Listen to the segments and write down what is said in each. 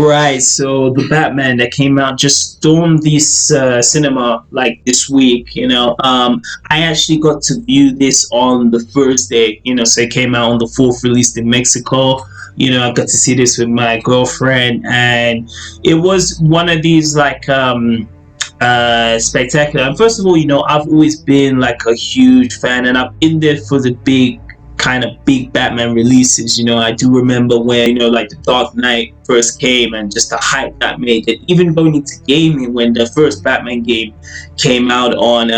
Right, so the Batman that came out just stormed this cinema like this week. I actually got to view this on the first day. So it came out on the fourth, released in Mexico. I got to see this with my girlfriend, and it was one of these like spectacular. And first of all, I've always been like a huge fan, and I've been there for the big Batman releases. I do remember when like the Dark Knight first came and just the hype that made it. Even going into gaming, when the first Batman game came out on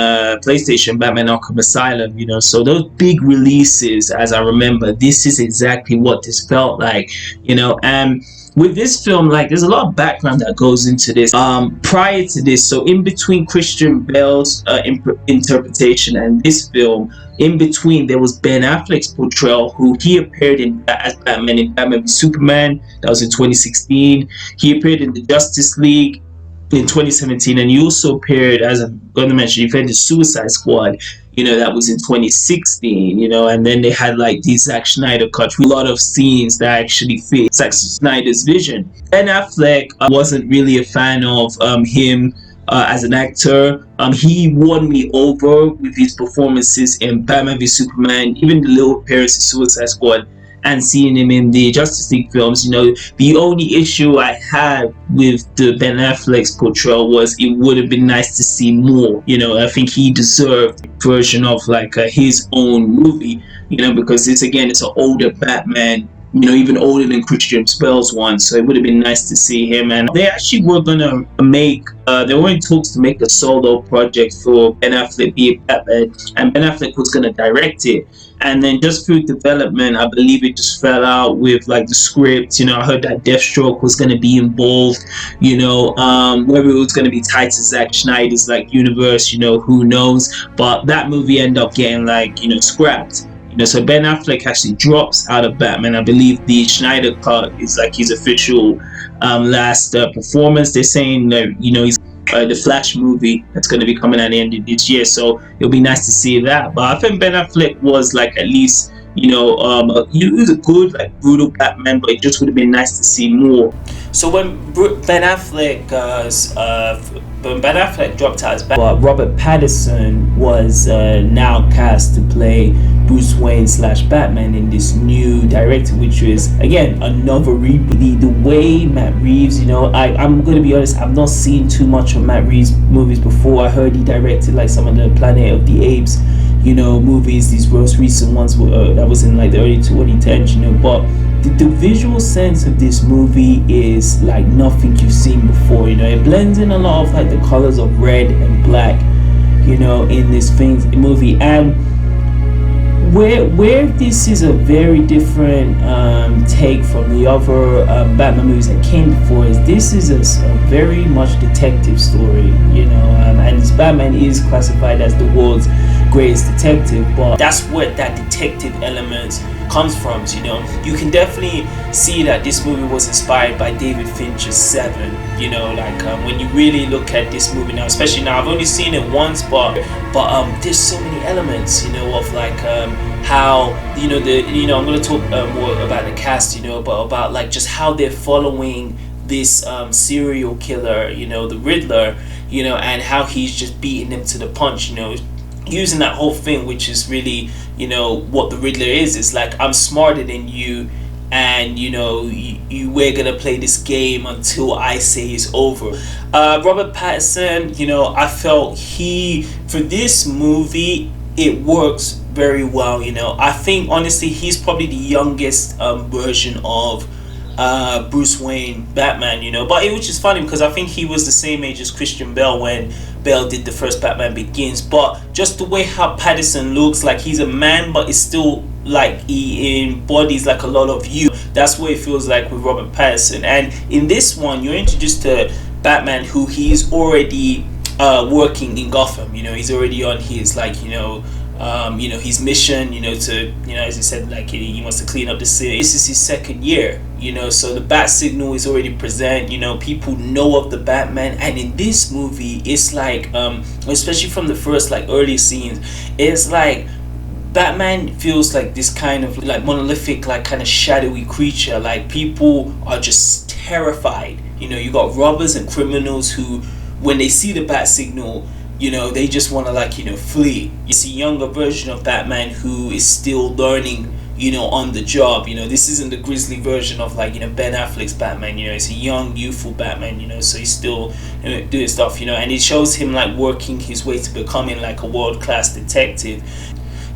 PlayStation, Batman Arkham Asylum. So those big releases, as I remember, this is exactly what this felt like. And with this film, like, there's a lot of background that goes into this. Prior to this, so in between Christian Bale's interpretation and this film, in between there was Ben Affleck's portrayal, who he appeared in as Batman in Batman v Superman. That was in 2016. He appeared in the Justice League in 2017, and he also appeared, as I'm going to mention, he appeared in the Suicide Squad. That was in 2016. And then they had like the Zack Snyder cut, a lot of scenes that actually fit Zack Snyder's vision. Ben Affleck wasn't really a fan of him as an actor. He won me over with his performances in Batman v Superman, even the little appearance in Suicide Squad, and seeing him in the Justice League films. The only issue I had with the Ben Affleck's portrayal was it would have been nice to see more. I think he deserved a version of like his own movie, because it's an older Batman, even older than Christian Bale's one. So it would have been nice to see him. And they actually were gonna make, they were in talks to make a solo project for Ben Affleck be Batman, and Ben Affleck was gonna direct it. And then just through development, I believe it just fell out with like the script. I heard that Deathstroke was gonna be involved. Whether it was gonna be tied to Zack Snyder's like universe, who knows? But that movie ended up getting like scrapped. So Ben Affleck actually drops out of Batman. I believe the Schneider cut is like his official last performance. They're saying that he's the Flash movie that's going to be coming at the end of this year. So it'll be nice to see that. But I think Ben Affleck was like at least he was a good like brutal Batman, but it just would have been nice to see more. So when Ben Affleck dropped out as Batman, Robert Pattinson was now cast to play Bruce Wayne / Batman in this new director, which is again another reboot. The way Matt Reeves, I'm going to be honest, I've not seen too much of Matt Reeves movies before. I heard he directed like some of the Planet of the Apes movies, these most recent ones that was in like the early 2010s, but the visual sense of this movie is like nothing you've seen before. It blends in a lot of like the colors of red and black, in this movie. And where this is a very different take from the other Batman movies that came before, is this is a very much detective story, and this Batman is classified as the world's greatest detective, but that's what that detective element comes from. You can definitely see that this movie was inspired by David Fincher's Seven. When you really look at this movie now, especially now, I've only seen it once, but there's so many elements, of like how I'm going to talk more about the cast, but about like just how they're following this serial killer, the Riddler, and how he's just beating them to the punch, using that whole thing, which is really what the Riddler is. It's like, I'm smarter than you, and we're gonna play this game until I say it's over. Robert Pattinson, I felt for this movie it works very well. I think honestly he's probably the youngest version of Bruce Wayne Batman, but which is funny because I think he was the same age as Christian Bale when Bale did the first Batman Begins. But just the way how Pattinson looks, like he's a man but it's still like he embodies like a lot of you. That's what it feels like with Robert Pattinson. And in this one you're introduced to Batman, who he's already working in Gotham. He's already on his like his mission, to, as he said, like he wants to clean up the city. This is his second year, so the bat signal is already present. People know of the Batman, and in this movie it's like especially from the first like early scenes, it's like Batman feels like this kind of like monolithic, like kind of shadowy creature. Like people are just terrified. You got robbers and criminals who, when they see the bat signal, they just want to flee. It's a younger version of Batman who is still learning, on the job. This isn't the grisly version of Ben Affleck's Batman. It's a young, youthful Batman. So he's still doing stuff. And it shows him working his way to becoming a world-class detective.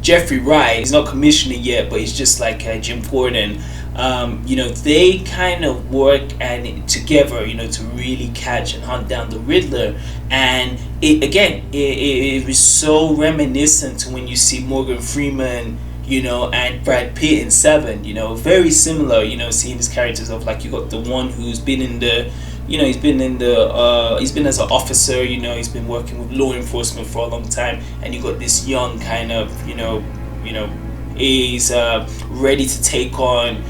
Jeffrey Wright, he's not commissioner yet, but he's just Jim Gordon. They kind of work and together, to really catch and hunt down the Riddler. And it was so reminiscent to when you see Morgan Freeman, and Brad Pitt in Seven. Very similar. Seeing these characters of you got the one who's been in the, he's been as an officer. He's been working with law enforcement for a long time, and you got this young kind of, is ready to take on,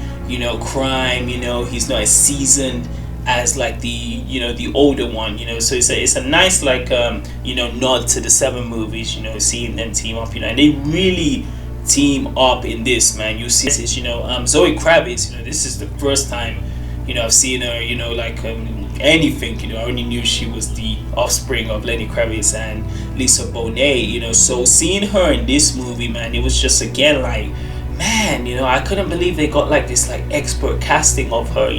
crime. He's not as seasoned as the older one. So it's a nice nod to the Seven movies. Seeing them team up. And they really team up in this, man. You see this, Zoe Kravitz. This is the first time I've seen her anything. I only knew she was the offspring of Lenny Kravitz and Lisa Bonet. So seeing her in this movie, man, it was just again man, I couldn't believe they got this expert casting of her.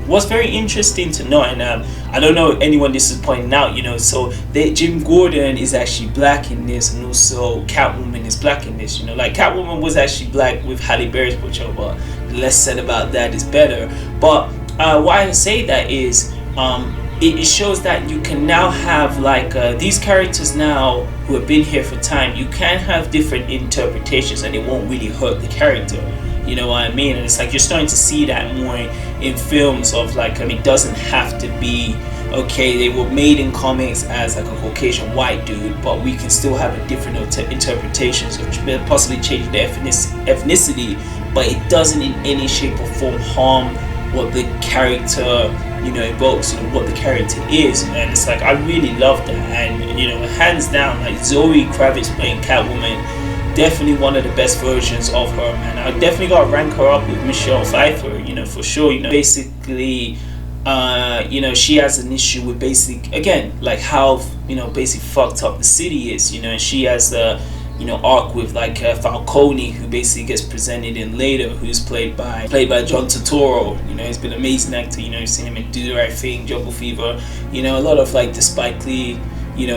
What's very interesting to know, and I don't know anyone this is pointing out, so Jim Gordon is actually black in this, and also Catwoman is black in this. Catwoman was actually black with Halle Berry's portrayal, but the less said about that is better. But why I say that is it shows that you can now have these characters now who have been here for time. You can have different interpretations, and it won't really hurt the character. You know what I mean? And it's you're starting to see that more in films of it doesn't have to be, okay, they were made in comics as a Caucasian white dude, but we can still have a different interpretations, which may possibly change the ethnicity, but it doesn't in any shape or form harm what the character evokes, what the character is. And it's I really love that. And hands down, Zoe Kravitz playing Catwoman, definitely one of the best versions of her, man. I definitely gotta rank her up with Michelle Pfeiffer, for sure. Basically, she has an issue with again, how basically fucked up the city is, and she has a arc with Falcone, who basically gets presented in later, who's played by John Turturro. He's been an amazing actor. You've seen him in Do the Right Thing, Jungle Fever, a lot of the Spike Lee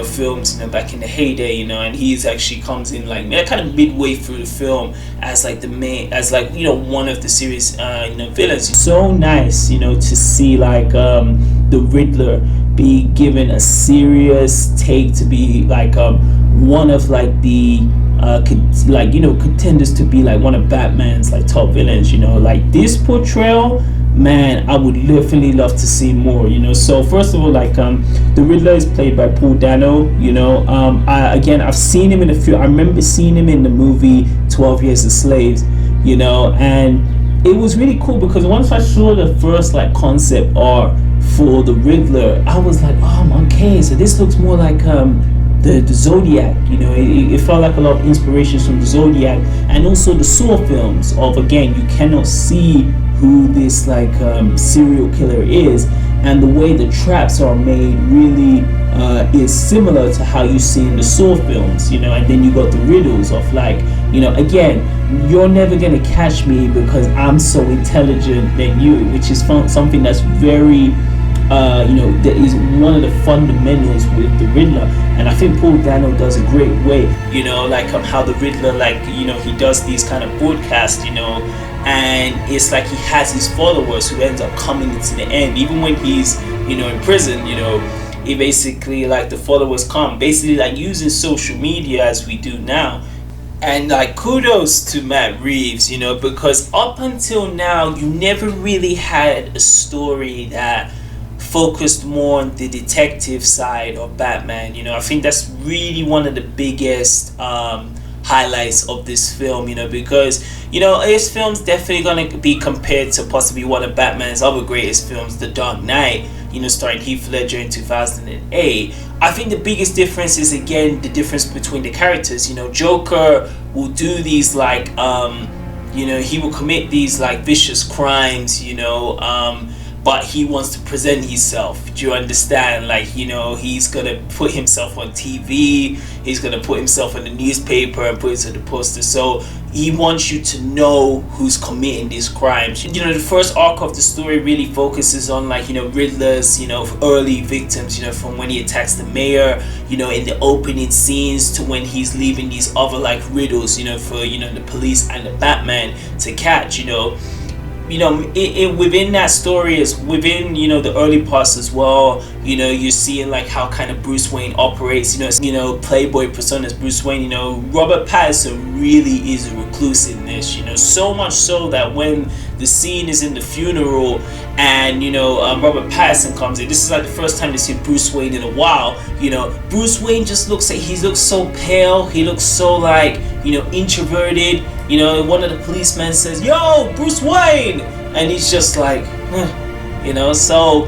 films back in the heyday, and he's actually comes in kind of midway through the film as the main, as one of the series villains. So nice to see the Riddler be given a serious take, to be one of the contenders to be one of Batman's top villains. This portrayal, man, I would definitely love to see more. So first of all, the Riddler is played by Paul Dano. I've seen him in a few. I remember seeing him in the movie 12 Years a Slave. And it was really cool because once I saw the first concept art for the Riddler, I was okay, so this looks more the Zodiac. It felt a lot of inspirations from the Zodiac, and also the Saw films of, again, you cannot see who this serial killer is, and the way the traps are made really is similar to how you see in the Saw films. And then you got the riddles of again, you're never gonna catch me because I'm so intelligent than you, which is something that's very that is one of the fundamentals with the Riddler. And I think Paul Dano does a great way, how the Riddler, he does these kind of broadcasts, and it's he has his followers who ends up coming into the end, even when he's, in prison, it basically, the followers come, basically, using social media as we do now. And kudos to Matt Reeves, because up until now, you never really had a story that focused more on the detective side of Batman. I think that's really one of the biggest highlights of this film, because his film's definitely gonna be compared to possibly one of Batman's other greatest films, The Dark Knight, starring Heath Ledger in 2008. I think the biggest difference is, again, the difference between the characters. Joker will do these he will commit these vicious crimes, but he wants to present himself. Do you understand? Like, you know, he's gonna put himself on TV, he's gonna put himself in the newspaper and put it to the poster. So he wants you to know who's committing these crimes. You know, the first arc of the story really focuses on, like, you know, Riddler's, you know, early victims, you know, from when he attacks the mayor, you know, in the opening scenes, to when he's leaving these other, like, riddles, you know, for, you know, the police and the Batman to catch. You know, within that story, is within, you know, the early parts as well. You know, you're seeing like how kind of Bruce Wayne operates. You know, playboy persona as Bruce Wayne. You know, Robert Pattinson really is a recluse in this. You know, so much so that when the scene is in the funeral and, you know, Robert Pattinson comes in, this is like the first time to see Bruce Wayne in a while. You know, Bruce Wayne just looks like, he looks so pale, he looks so, like, you know, introverted. You know, one of the policemen says, "Yo, Bruce Wayne," and he's just like, you know. So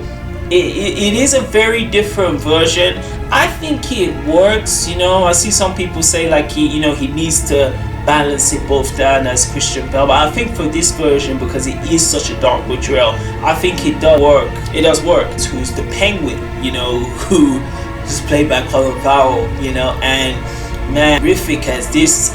it is a very different version. I think it works. You know, I see some people say like he needs to balance it both down as Christian Bale, but I think for this version, because it is such a dark portrayal, I think it does work. It does work. Who's the Penguin? You know, who is played by Colin Farrell. You know, and man, terrific as this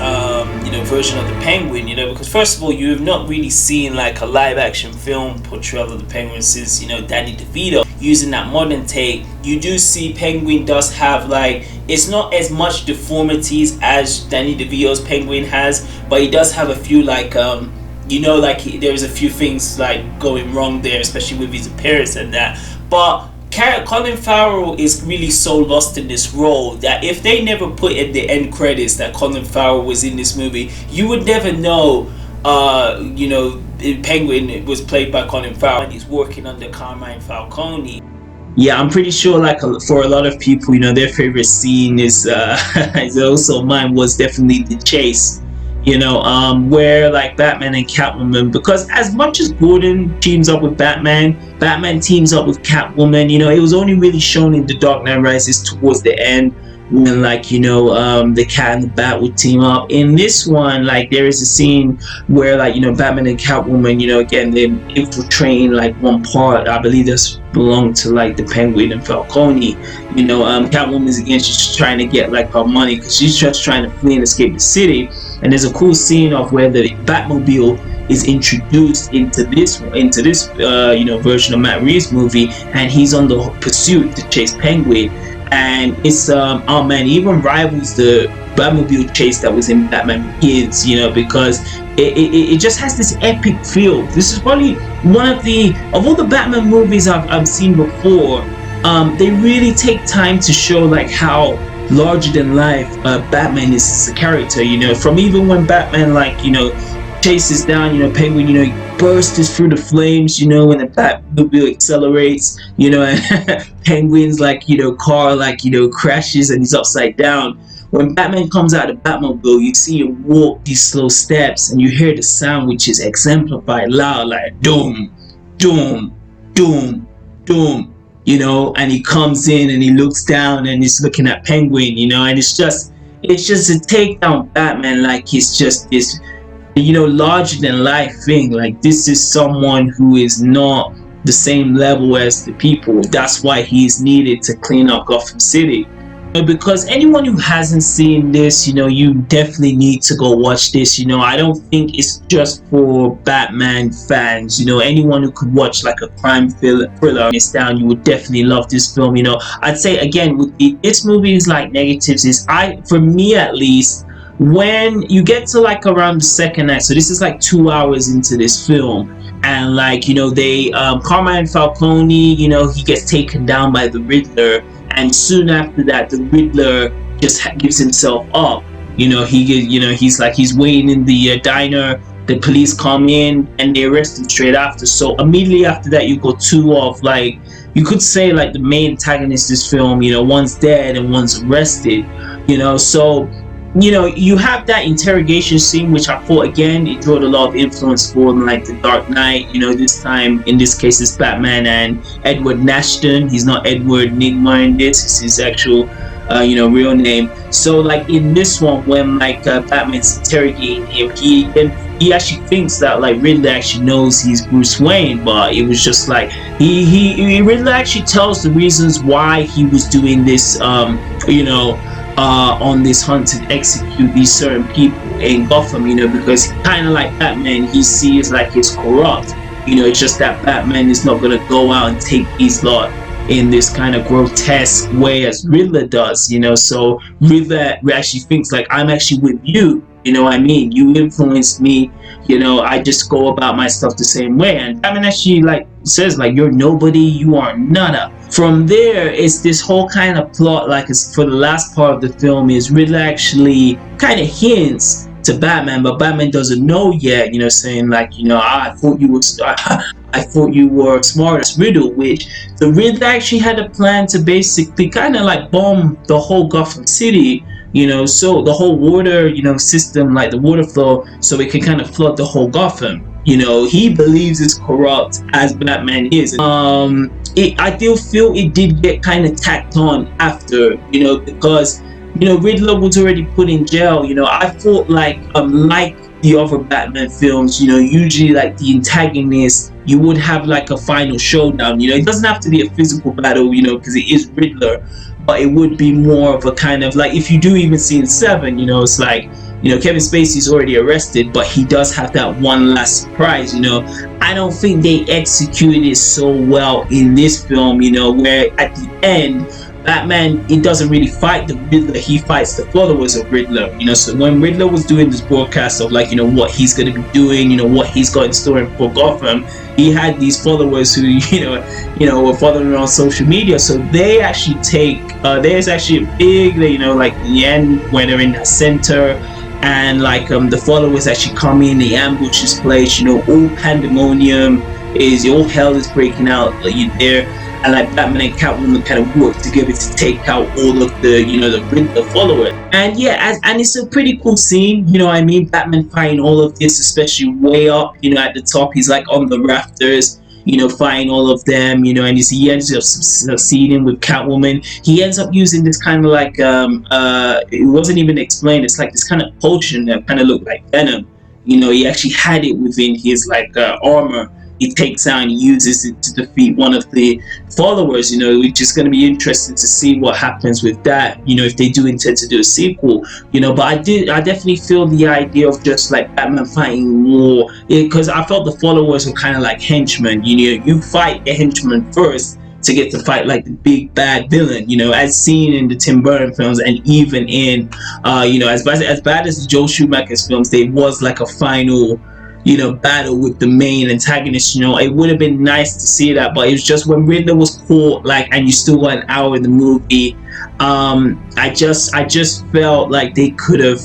you know, version of the Penguin, you know, because first of all, you have not really seen like a live action film portrayal of the Penguin since, you know, Danny DeVito. Using that modern take, you do see Penguin does have, like, it's not as much deformities as Danny DeVito's Penguin has, but he does have a few, like, you know, like there's a few things like going wrong there, especially with his appearance and that. But Colin Farrell is really so lost in this role that if they never put in the end credits that Colin Farrell was in this movie, you would never know, you know, Penguin was played by Colin Farrell and he's working under Carmine Falcone. Yeah, I'm pretty sure, like, for a lot of people, you know, their favorite scene is also mine, was definitely the chase. You know, where like Batman and Catwoman, because as much as Gordon teams up with Batman, Batman teams up with Catwoman, you know, it was only really shown in The Dark Knight Rises towards the end, when, like, you know, the Cat and the Bat would team up. In this one, like, there is a scene where, like, you know, Batman and Catwoman, you know, again, they're infiltrating like one part, I believe this belonged to like the Penguin and Falcone. You know, Catwoman's, again, she's just trying to get like her money because she's just trying to flee and escape the city. And there's a cool scene of where the Batmobile is introduced into this you know, version of Matt Reeves' movie, and he's on the pursuit to chase Penguin. And it's oh man, it even rivals the Batmobile chase that was in Batman Begins, you know, because it just has this epic feel. This is probably one of all the Batman movies I've seen before. They really take time to show like how larger than life Batman is as a character, you know, from even when Batman, like, you know, chases down, you know, Penguin, you know, he bursts through the flames, you know, when the Batmobile accelerates, you know, and Penguin's, like, you know, car, like, you know, crashes and he's upside down. When Batman comes out of the Batmobile, you see him walk these slow steps and you hear the sound, which is exemplified loud, like doom, doom, doom, doom. You know, and he comes in and he looks down and he's looking at Penguin, you know, and it's just a take down Batman like he's just this, you know, larger than life thing. Like, this is someone who is not the same level as the people. That's why he's needed to clean up Gotham City. Because anyone who hasn't seen this, you know, you definitely need to go watch this. You know, I don't think it's just for Batman fans. You know, anyone who could watch like a crime thriller it's down, you would definitely love this film. You know, I'd say again, with this movie's like negatives is, for me at least, when you get to like around the second act, so this is like 2 hours into this film, and like, you know, they Carmine Falcone, you know, he gets taken down by the Riddler. And soon after that, the Riddler just gives himself up. You know, he's waiting in the diner. The police come in and they arrest him straight after. So immediately after that, you got two of, like, you could say like the main antagonists of this film. You know, one's dead and one's arrested. You know, so, you know, you have that interrogation scene, which I thought, again, it drew a lot of influence from like The Dark Knight. You know, this time, in this case, it's Batman and Edward Nashton. He's not Edward Nigma in this. It's his actual, you know, real name. So like in this one, when like Batman's interrogating him, he actually thinks that like Riddler actually knows he's Bruce Wayne, but it was just like He really actually tells the reasons why he was doing this, you know, on this hunt to execute these certain people in Gotham, you know, because kind of like Batman, he sees like he's corrupt. You know, it's just that Batman is not gonna go out and take these lot in this kind of grotesque way as Riddler does, you know. So Riddler actually thinks like, I'm actually with you. You know what I mean? You influenced me. You know, I just go about my stuff the same way. And Batman actually like says like, you're nobody, you are nada. From there, it's this whole kind of plot. Like, it's for the last part of the film is Riddler actually kind of hints to Batman, but Batman doesn't know yet. You know, saying like, you know, I thought you were, I thought you were smart as Riddle, which the Riddler actually had a plan to basically kind of like bomb the whole Gotham City. You know, so the whole water, you know, system, like the water flow, so it can kind of flood the whole Gotham. You know, he believes it's corrupt as Batman is. I do feel it did get kind of tacked on after, you know, because you know Riddler was already put in jail. You know, I thought like the other Batman films, you know, usually like the antagonist, you would have like a final showdown. You know, it doesn't have to be a physical battle, you know, because it is Riddler, but it would be more of a kind of like, if you do even see in Seven, you know, it's like, you know, Kevin Spacey's already arrested, but he does have that one last surprise. You know, I don't think they executed it so well in this film. You know, where at the end, Batman, he doesn't really fight the Riddler, he fights the followers of Riddler. You know, so when Riddler was doing this broadcast of like, you know, what he's going to be doing, you know, what he's got in store for Gotham, he had these followers who, you know, were following him on social media. So they actually take, there's actually a big, you know, like the end when they're in the center, and like the followers actually come in, they ambush this place, you know, all pandemonium is, all hell is breaking out there. And like Batman and Catwoman kind of work together to take out all of the, you know, the followers. And yeah, and it's a pretty cool scene, you know what I mean? Batman fighting all of this, especially way up, you know, at the top. He's like on the rafters, you know, fighting all of them, you know, and he ends up succeeding with Catwoman. He ends up using this kind of like, it wasn't even explained, it's like this kind of potion that kind of looked like venom. You know, he actually had it within his like armor. He takes out and uses it to defeat one of the followers. You know, it's just going to be interesting to see what happens with that, you know, if they do intend to do a sequel, you know. But I definitely feel the idea of just like Batman fighting more, because I felt the followers were kind of like henchmen. You know, you fight the henchman first to get to fight like the big bad villain, you know, as seen in the Tim Burton films, and even in you know, as bad as the Joel Schumacher's films, there was like a final, you know, battle with the main antagonist. You know, it would have been nice to see that, but it was just when Riddler was caught, like, and you still got an hour in the movie. I just felt like they could have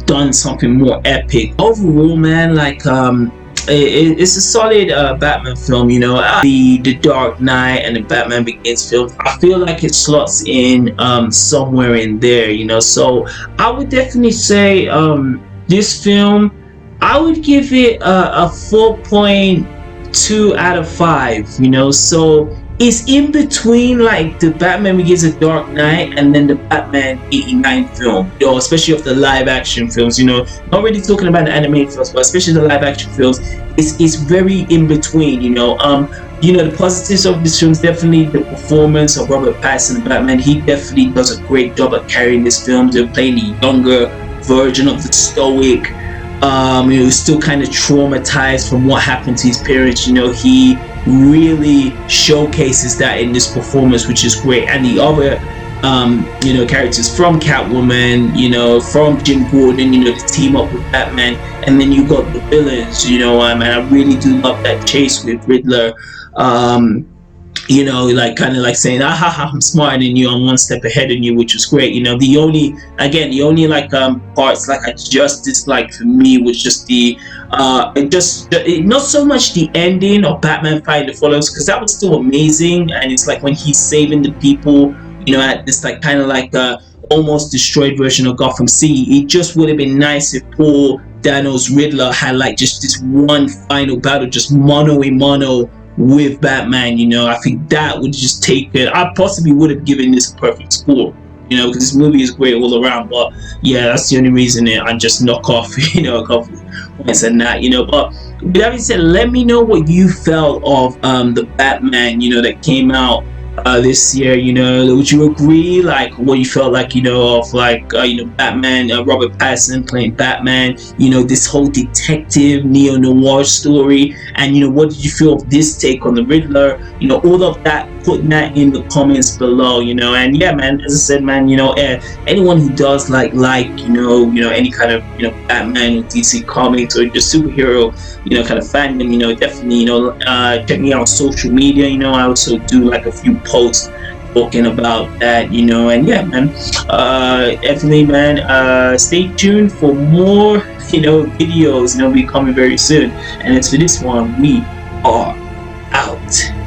done something more epic. Overall, man, like it's a solid Batman film. You know, the Dark Knight and the Batman Begins film, I feel like it slots in somewhere in there. You know, so I would definitely say this film, I would give it a 4.2 out of 5, you know, so it's in between like the Batman Begins, The Dark Knight, and then the Batman 89 film, you know, especially of the live action films, you know, not really talking about the animated films, but especially the live action films, it's very in between, you know. You know, the positives of this film is definitely the performance of Robert Pattinson, Batman. He definitely does a great job at carrying this film. They're playing the younger version of the stoic, you know, still kind of traumatized from what happened to his parents. You know, he really showcases that in this performance, which is great. And the other, you know, characters from Catwoman, you know, from Jim Gordon, you know, to team up with Batman, and then you got the villains, you know, and I really do love that chase with Riddler. You know, like kind of like saying, I'm smarter than you, I'm one step ahead of you, which was great. You know, the only like parts like I just disliked for me was just the not so much the ending of Batman fighting the followers, because that was still amazing, and it's like when he's saving the people, you know, at this like kind of like almost destroyed version of Gotham City. It just would have been nice if Paul Dano's Riddler had like just this one final battle, just mano a mano with Batman. You know, I think that would just take it. I possibly would have given this a perfect score. because this movie is great all around. But yeah, that's the only reason I just knock off, a couple points and that. But with that being said, let me know what you felt of the Batman, that came out this year. Would you agree, like, what you felt like, of like, Batman, Robert Pattinson playing Batman, this whole detective neo noir story, and what did you feel of this take on the Riddler? All of that, putting that in the comments below. And yeah, man, as I said, man, anyone who does any kind of Batman or DC comics or just superhero kind of fandom, definitely check me out on social media. I also do like a few posts talking about that, and yeah, man, definitely, man, stay tuned for more videos be coming very soon. And as for this one, we are out.